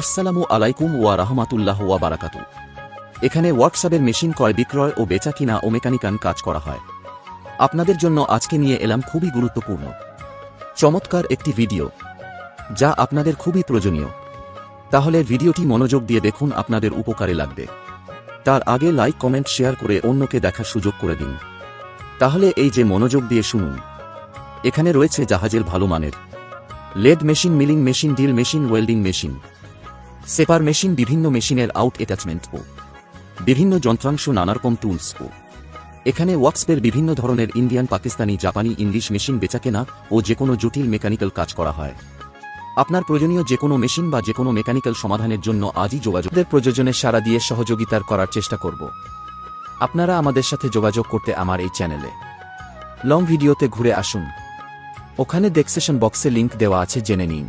আসসালামু আলাইকুম ওয়া রাহমাতুল্লাহ ওয়া বারাকাতু। এখানে হোয়াটসঅ্যাপের মেশিন ক্রয় বিক্রয় ও বেচা কিনা ও মেকানিক্যাল কাজ করা হয়। আপনাদের জন্য আজকে নিয়ে এলাম খুবই গুরুত্বপূর্ণ চমৎকার একটি ভিডিও, যা আপনাদের খুবই প্রয়োজনীয়। তাহলে ভিডিওটি মনোযোগ দিয়ে দেখুন, আপনাদের উপকারে লাগবে। তার আগে লাইক কমেন্ট শেয়ার করে অন্যকে দেখার সুযোগ করে দিন। তাহলে এই যে মনোযোগ দিয়ে শুনুন। এখানে রয়েছে জাহাজের ভালো মানের lead machine, milling machine, drill machine, welding machine, সেপার মেশিন, বিভিন্ন মেশিনের আউট অ্যাটাচমেন্ট ও বিভিন্ন যন্ত্রাংশ, নানারকম টুলস ও এখানে ওয়ার্কসপের বিভিন্ন ধরনের ইন্ডিয়ান, পাকিস্তানি, জাপানি, ইংলিশ মেশিন বেচাকেনা ও যেকোনো জটিল মেকানিক্যাল কাজ করা হয়। আপনার প্রয়োজনীয় যেকোনো মেশিন বা যেকোনো মেকানিক্যাল সমাধানের জন্য আজই যোগাযোগের প্রয়োজনে সাড়া দিয়ে সহযোগিতার করার চেষ্টা করব। আপনারা আমাদের সাথে যোগাযোগ করতে আমার এই চ্যানেলে লং ভিডিওতে ঘুরে আসুন। ওখানে ডেসক্রিপশন বক্সে লিংক দেওয়া আছে, জেনে নিন।